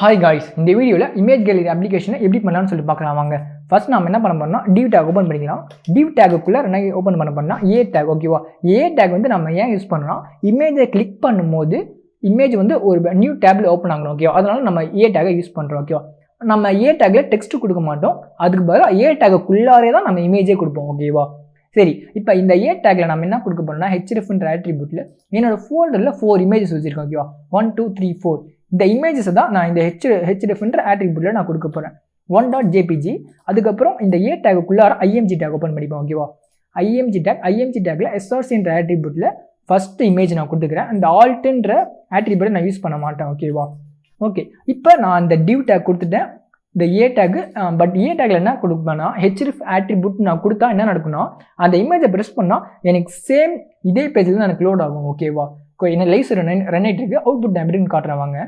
Hi guys, இந்த வீடியோல image gallery அப்ளிகேஷனை எப்படி பண்ணலாம்னு சொல்லி பார்க்கலாம் வாங்க. ஃபர்ஸ்ட் நாம என்ன பண்ண போறோம்னா div tag ஓபன் பண்ணிக்கலாம். div tag குள்ள என்ன ஓபன் பண்ண போறோம்னா a tag ஓகேவா. a tag வந்து நம்ம ஏன் யூஸ் பண்றோம்னா இமேஜை கிளிக் பண்ணும்போது இமேஜ் வந்து ஒரு நியூ டேப்ல ஓபன் ஆகணும் ஓகேவா. அதனால நம்ம a tag யூஸ் பண்றோம் ஓகேவா. நம்ம a tagல டெக்ஸ்ட் கொடுக்க மாட்டோம். அதுக்கு பதிலா a tag குள்ளாரே தான் நம்ம இமேஜே கொடுப்போம் ஓகேவா. சரி, இப்போ இந்த a tagல நம்ம என்ன கொடுக்க போறோம்னா hrefன்ற attributeல என்னோட ஃபோல்டர்ல 4 இமேஜஸ் வச்சிருக்கேன் ஓகேவா. 1 2 3 4 இந்த இமேஜஸ் தான் நான் இந்த hrefன்ற attributeல நான் கொடுக்க போறேன். 1.jpg அதுக்கப்புறம் இந்த a tag குள்ளார img tag open பண்ணிப்போம் ஓகேவா. img tagல srcன்ற attributeல ஃபர்ஸ்ட் இமேஜ் நான் கொடுத்துக்கிறேன். அந்த altன்ற attribute நான் யூஸ் பண்ண மாட்டேன் ஓகேவா. ஓகே, இப்போ நான் அந்த div tag கொடுத்துட்டேன். இந்த a tag பட் a tagல என்ன கொடுப்பேன்னா href attribute நான் கொடுத்தா என்ன நடக்கும்னா அந்த இமேஜை ப்ரெஸ் பண்ணா எனக்கு சேம் இதே பேஜ்ல தான் எனக்கு லோட் ஆகும் ஓகேவா. என்ன லைவ் ரன் ஆகிட்டு இருக்கு, அவுட்புட் எப்படின்னு காட்டுறவாங்க.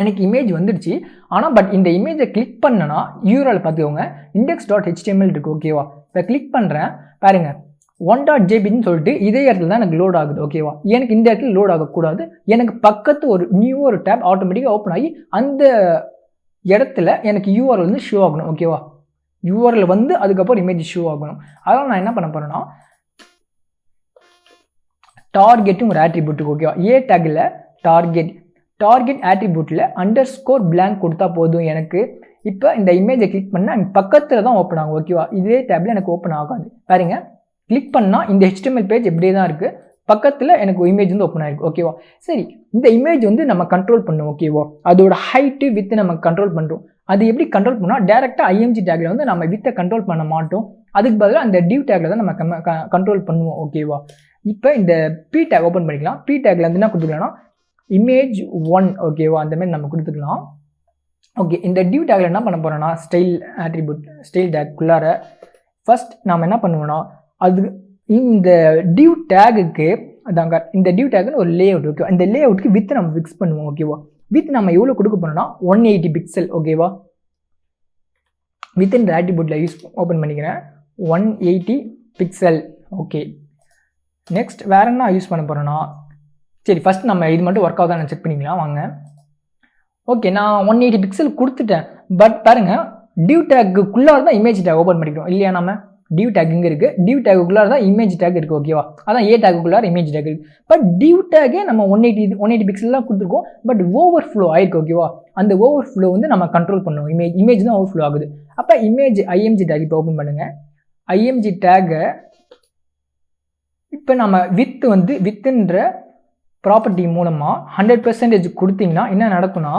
எனக்கு இமேஜ் வந்துடுச்சு. ஆனால் பட் இந்த இமேஜை கிளிக் பண்ணனா URL பார்த்துக்கோங்க, index.html இருக்கு ஓகேவா. இப்போ கிளிக் பண்ணுறேன் பாருங்க 1.jpgன்னு சொல்லிட்டு இதே இடத்துல தான் எனக்கு லோட் ஆகுது ஓகேவா. எனக்கு இந்த இடத்துல லோட் ஆகக்கூடாது. எனக்கு பக்கத்து ஒரு டேப் ஆட்டோமேட்டிக்காக ஓப்பன் ஆகி அந்த இடத்துல எனக்கு URL வந்து ஷோ ஆகணும் ஓகேவா. URL வந்து அதுக்கப்புறம் இமேஜ் ஷோ ஆகணும். அதனால் நான் என்ன பண்ண போறேன்னா டார்கெட்டும் ஒரு ஆட்ரிபியூட் ஓகேவா. a tagல டார்கெட் ஆட்ரிபியூட்ல _blank கொடுத்தா போதும் எனக்கு. இப்போ இந்த இமேஜை கிளிக் பண்ணால் எனக்கு பக்கத்தில் தான் ஓப்பன் ஆகும் ஓகேவா. இதே டேப்ல எனக்கு ஓப்பன் ஆகாது பாருங்க. கிளிக் பண்ணால் இந்த HTML பேஜ் எப்படியே தான் இருக்குது, பக்கத்தில் எனக்கு இமேஜ் வந்து ஓப்பன் ஆகிருக்கு ஓகேவா. சரி, இந்த இமேஜ் வந்து நம்ம கண்ட்ரோல் பண்ணுவோம் ஓகேவா. அதோட ஹைட்டு வித்து நம்ம கண்ட்ரோல் பண்ணுறோம். அது எப்படி கண்ட்ரோல் பண்ணால் டேரெக்டாக img டேக்ல வந்து நம்ம வித்தை கண்ட்ரோல் பண்ண மாட்டோம். அதுக்கு பதிலாக அந்த div tagல தான் நம்ம கண்ட்ரோல் பண்ணுவோம் ஓகேவா. இப்போ இந்த p tag ஓப்பன் பண்ணிக்கலாம். p tagல வந்து என்ன கொடுத்துக்கலாம்னா image1 ஓகேவா, அந்த மாதிரி நம்ம கொடுத்துக்கலாம். ஓகே, இந்த div tagல என்ன பண்ண போறோம்னா ஸ்டைல் டேக் குள்ளார ஃபர்ஸ்ட் நாம் என்ன பண்ணுவோம்னா அது இந்த div tagக்கு அதாங்க இந்த div tagன்னு ஒரு லேஅவுட் ஓகேவா. இந்த லேஅவுட்க்கு வித் நம்ம ஃபிக்ஸ் பண்ணுவோம் ஓகேவா. வித் நம்ம எவ்வளோ கொடுக்க போறோம்னா 180 பிக்சல் ஓகேவா. வித் இந்த ஆட்ரிபியூட்ல ஓப்பன் பண்ணிக்கிறேன் 180 பிக்சல் ஓகே. நெக்ஸ்ட் வேற என்ன யூஸ் பண்ண போறோம்னா சரி ஃபர்ஸ்ட் நம்ம இது மட்டும் ஒர்க் ஆகுதா செக் பண்ணிக்கலாம் வாங்க. ஓகே, நான் 180 பிக்சல் கொடுத்துட்டேன். பட் பாருங்க div tagக்குள்ளார தான் இமேஜ் டேக் ஓப்பன் பண்ணிக்கிறோம் இல்லையா. நம்ம div tag இங்கே இருக்கு, div tagக்குள்ளார தான் இமேஜ் டேக் இருக்கு ஓகேவா. அதான் a tagக்குள்ளார இமேஜ் டேக் இருக்கு. பட் div tagே நம்ம 180 பிக்சல் தான் கொடுத்துருக்கோம். பட் ஓவர்ஃப்ளோ ஆயிருக்கு ஓகேவா. அந்த ஓவர்ஃப்ளோ வந்து நம்ம கண்ட்ரோல் பண்ணுவோம். இமேஜ் தான் ஓவர்ஃப்ளோ ஆகுது. அப்போ img tag இப்போ ஓப்பன் பண்ணுங்க. img tag இப்போ நம்ம வித்துன்ற ப்ராப்பர்ட்டி மூலமாக 100% கொடுத்தீங்கன்னா என்ன நடக்கும்னா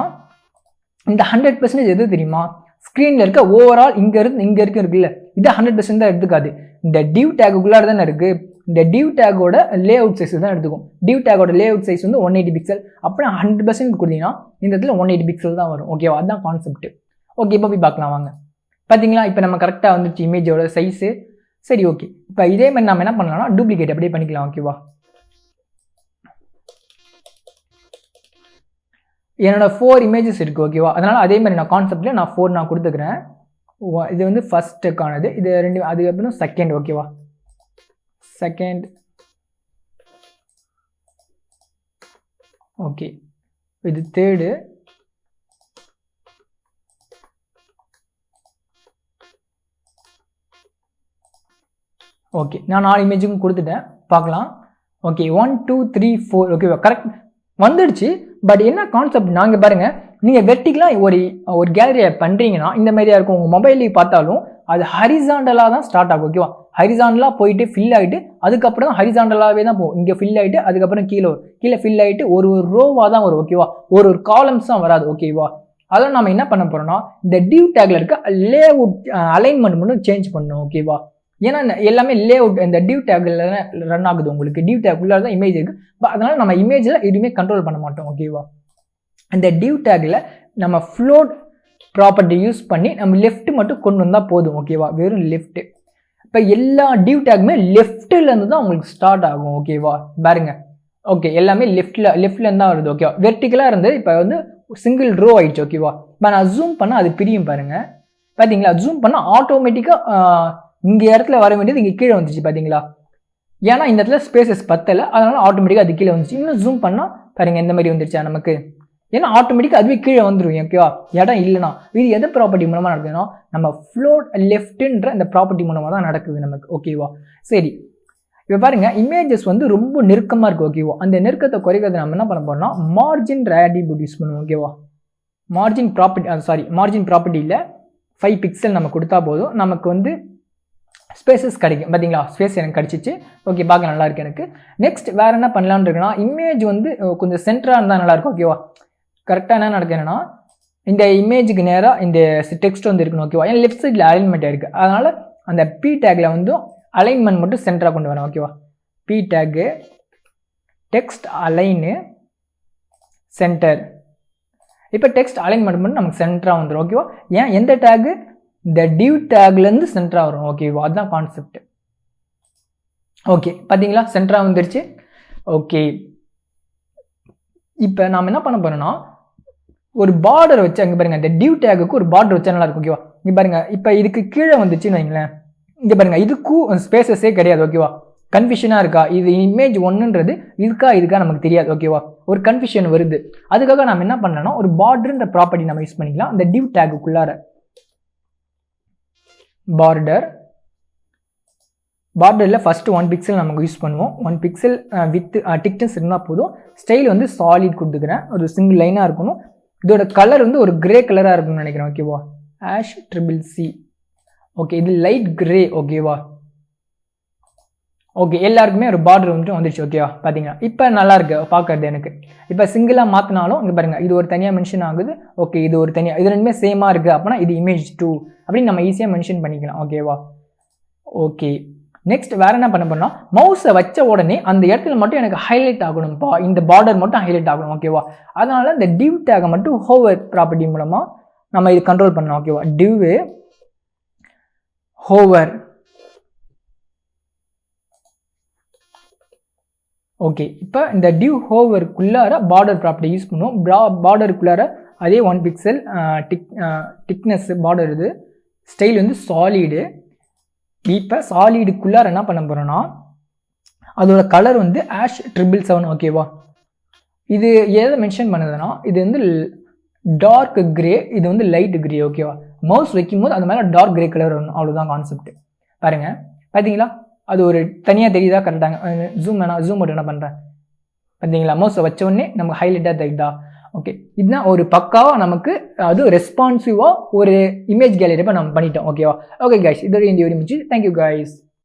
இந்த 100% எது தெரியுமா, ஸ்க்ரீனில் இருக்க ஓவரால் இங்கே இருக்குல்ல, இது 100% தான் எடுத்துக்காது. இந்த div tagக்குள்ளார தானே இருக்குது. இந்த div tagோட லேஅவுட் சைஸ் தான் எடுத்துக்கும். div tagோட லேஅவுட் சைஸ் வந்து 180 பிக்சல். அப்புறம் 100% கொடுத்தீங்கன்னா இந்த இடத்துல 180 பிக்சல் தான் வரும் ஓகேவா. அதுதான் கான்செப்ட். ஓகே, இப்போ போய் பார்க்கலாம் வாங்க. பார்த்தீங்களா, இப்போ நம்ம கரெக்டாக வந்துச்சு இமேஜோட சைஸு. சரி ஓகே, இப்போ இதே மாதிரி நம்ம என்ன பண்ணலாம்னா டூப்ளிகேட் அப்படியே பண்ணிக்கலாம் ஓகேவா. என்னோட 4 இமேஜஸ் இருக்குது ஓகேவா. அதனால் அதே மாதிரி நான் கான்செப்டில் நான் 4 நான் கொடுத்துக்கிறேன். இது வந்து ஃபஸ்ட்டுக்கானது, இது 2 அதுக்கப்புறம் செகண்ட் ஓகேவா. செகண்ட் ஓகே, இது தேர்டு. ஓகே, நான் 4 இமேஜுக்கும் கொடுத்துட்டேன் பார்க்கலாம். ஓகே 1 2 3 4 ஓகேவா, கரெக்ட் வந்துடுச்சு. பட் என்ன கான்செப்ட் நாங்கள் பாருங்க, நீங்கள் வெர்டிகலாக ஒரு கேலரியை பண்ணுறீங்கன்னா இந்த மாதிரியா இருக்கும். உங்கள் மொபைல்லையும் பார்த்தாலும் அது ஹரிசாண்டலாக தான் ஸ்டார்ட் ஆகும் ஓகேவா. ஹரிசாண்டலாக போயிட்டு ஃபில் ஆகிட்டு அதுக்கப்புறம் தான் ஹரிசாண்டலாகவே தான் போகும். இங்கே ஃபில் ஆகிட்டு அதுக்கப்புறம் கீழே ஃபில் ஆகிட்டு ஒரு ரோவாக தான் வரும் ஓகேவா. ஒரு காலம்ஸ் தான் வராது ஓகேவா. அதெல்லாம் நம்ம என்ன பண்ண போகிறோம்னா இந்த div tagல இருக்க லேஅவுட் அலைன்மெண்ட் மட்டும் சேஞ்ச் பண்ணணும் ஓகேவா. ஏன்னா எல்லாமே லேஅவுட் இந்த div tagல ரன் ஆகுது. உங்களுக்கு div tagக்குள்ளார தான் இமேஜ் இருக்கு. அதனால நம்ம இமேஜில் எதுவுமே கண்ட்ரோல் பண்ண மாட்டோம் ஓகேவா. இந்த div tagல நம்ம ஃப்ளோட் ப்ராப்பர்ட்டி யூஸ் பண்ணி நம்ம லெஃப்ட் மட்டும் கொண்டு வந்தால் போதும் ஓகேவா. வெறும் லெஃப்ட். இப்போ எல்லா div tagமே லெஃப்ட்லேருந்து தான் உங்களுக்கு ஸ்டார்ட் ஆகும் ஓகேவா. பாருங்க ஓகே, எல்லாமே லெஃப்ட்லேருந்து தான் வருது ஓகேவா. வெர்டிகலாக இருந்தது இப்போ வந்து சிங்கிள் ரோ ஆயிடுச்சு ஓகேவா. இப்போ நான் ஜூம் பண்ணால் அது பிரியும் பாருங்க. பார்த்தீங்களா, ஜூம் பண்ணால் ஆட்டோமேட்டிக்காக இங்கே இடத்துல வர வேண்டியது இங்கே கீழே வந்துச்சு பார்த்தீங்களா. ஏன்னா இந்த இடத்துல ஸ்பேசஸ் பத்தலை, அதனால ஆட்டோமேட்டிக்காக அது கீழே வந்துச்சு. இன்னும் ஜூம் பண்ணால் பாருங்க இந்த மாதிரி வந்துருச்சா நமக்கு. ஏன்னா ஆட்டோமேட்டிக்காக அதுவே கீழே வந்துடும் ஓகேவா, இடம் இல்லைனா. இது எது ப்ராப்பர்ட்டி மூலமாக நடக்குதுன்னா நம்ம ஃப்ளோட் லெஃப்ட்ன்ற இந்த ப்ராப்பர்ட்டி மூலமாக தான் நடக்குது நமக்கு ஓகேவா. சரி, இப்போ பாருங்க இமேஜஸ் வந்து ரொம்ப நெருக்கமாக இருக்குது ஓகேவா. அந்த நெருக்கத்தை குறைக்கிறது நம்ம என்ன பண்ண போறோம்னா மார்ஜின் ஆட்ரிபியூட் யூஸ் பண்ணுவோம் ஓகேவா. மார்ஜின் ப்ராப்பர்ட்டியில் 5 பிக்சல் நம்ம கொடுத்தா போதும் நமக்கு வந்து ஸ்பேசஸ் கிடைக்கும். பார்த்தீங்களா, ஸ்பேஸ் எனக்கு கிடச்சிச்சு. ஓகே, பார்க்க நல்லா இருக்கு எனக்கு. நெக்ஸ்ட் வேறு என்ன பண்ணலான்னு இருக்குன்னா இமேஜ் வந்து கொஞ்சம் சென்டராக இருந்தால் நல்லாயிருக்கும் ஓகேவா. கரெக்டாக என்ன நடக்குதுன்னா இந்த இமேஜுக்கு நேராக இந்த டெக்ஸ்ட் வந்து இருக்கணும் ஓகேவா. ஏன்னா லெஃப்ட் சைடில் அலைன்மெண்ட் இருக்குது, அதனால் அந்த பி டேக்கில் வந்து அலைன்மெண்ட் மட்டும் சென்டராக கொண்டு வரேன் ஓகேவா. பி டேக்கு டெக்ஸ்ட் அலைனு சென்டர். இப்போ டெக்ஸ்ட் அலைன்மெண்ட் மட்டும் நமக்கு சென்டராக வந்துடும் ஓகேவா. ஏன் எந்த டேக்கு, இந்த டிவ் டேக்லேருந்து சென்டராக வரும் ஓகேவா, அதுதான் கான்செப்ட். ஓகே, பார்த்தீங்களா சென்டராக வந்துருச்சு. ஓகே, இப்போ நாம் என்ன பண்ண போகிறோம்னா ஒரு பார்டர் வச்சு அங்கே பாருங்கள், இந்த டிவ் டேக்குக்கு ஒரு பார்டர் வச்சா நல்லா இருக்கும் ஓகேவா. இங்கே பாருங்கள், இப்போ இதுக்கு கீழே வந்துச்சுன்னு வைங்களேன், இங்கே பாருங்கள் இதுக்கும் ஸ்பேசஸே கிடையாது ஓகேவா. கன்ஃபியூஷனாக இருக்கா, இது இமேஜ் 1ன்றது இதுக்கா நமக்கு தெரியாது ஓகேவா, ஒரு கன்ஃபியூஷன் வருது. அதுக்காக நம்ம என்ன பண்ணலாம், ஒரு பார்டர்ன்ற ப்ராப்பர்ட்டி நம்ம யூஸ் பண்ணிக்கலாம். அந்த டிவ் டேக்குள்ளார பார்டரில் ஃபஸ்ட்டு 1 பிக்சல் நமக்கு யூஸ் பண்ணுவோம். 1 பிக்சல் வித் டிக்னஸ் இருந்தால் போதும். ஸ்டைல் வந்து சாலிட் கொடுத்துக்கிறேன், ஒரு சிங்கிள் லைனாக இருக்கணும். இதோட கலர் வந்து ஒரு கிரே கலராக இருக்கும்னு நினைக்கிறேன் ஓகேவா. #CCC. ஓகே, இது லைட் கிரே ஓகேவா. ஓகே, எல்லாருக்குமே ஒரு பார்டர் வந்துட்டு வந்துருச்சு ஓகேவா. பார்த்தீங்கன்னா இப்போ நல்லா இருக்கு பார்க்கறது எனக்கு. இப்போ சிங்கிளாக மாற்றினாலும் இங்கே பாருங்கள், இது ஒரு தனியாக மென்ஷன் ஆகுது. ஓகே, இது ஒரு தனியாக, இது ரெண்டுமே சேமாக இருக்குது அப்படின்னா இது இமேஜ் 2 அப்படின்னு நம்ம ஈஸியாக மென்ஷன் பண்ணிக்கலாம் ஓகேவா. ஓகே, நெக்ஸ்ட் வேறு என்ன பண்ண போனால் மவுஸை வச்ச உடனே அந்த இடத்துல மட்டும் எனக்கு ஹைலைட் ஆகணும்ப்பா, இந்த பார்டர் மட்டும் ஹைலைட் ஆகணும் ஓகேவா. அதனால் இந்த டிவ் டேகை மட்டும் ஹோவர் ப்ராப்பர்ட்டி மூலமாக நம்ம இது கண்ட்ரோல் பண்ணலாம் ஓகேவா. Div hover. ஓகே, இப்போ இந்த டிவ் ஹோவருக்குள்ளார பார்டர் ப்ராப்பர்ட்டி யூஸ் பண்ணுவோம். பார்டருக்குள்ளார அதே 1 பிக்சல் திக்னஸ் பார்டர். இது ஸ்டைல் வந்து சாலிடு. இப்போ சாலிடுக்குள்ளார என்ன பண்ண போகிறோன்னா அதோட கலர் வந்து #777 ஓகேவா. இது எதை மென்ஷன் பண்ணுதுன்னா இது வந்து டார்க் கிரே, இது வந்து லைட் கிரே ஓகேவா. மவுஸ் வைக்கும் போது அது மேலே டார்க் கிரே கலர் வரணும், அவ்வளோதான் கான்செப்ட். பாருங்கள், பார்த்தீங்களா அது ஒரு தனியாக தெரியுதா, கரெக்டாங்க. ஜூம் மட்டும் என்ன பண்ணுறேன் பார்த்தீங்களா, மவுஸை வச்ச உடனே நமக்கு ஹைலைட்டாக தெரியுதா. ஓகே, இதுதான் ஒரு பக்காவாக நமக்கு அது ரெஸ்பான்சிவாக ஒரு இமேஜ் கேலரி இப்போ நம்ம பண்ணிட்டோம் ஓகேவா. ஓகே கைஸ், இதோட இந்த வீடியோ முடிச்சு. Thank you guys.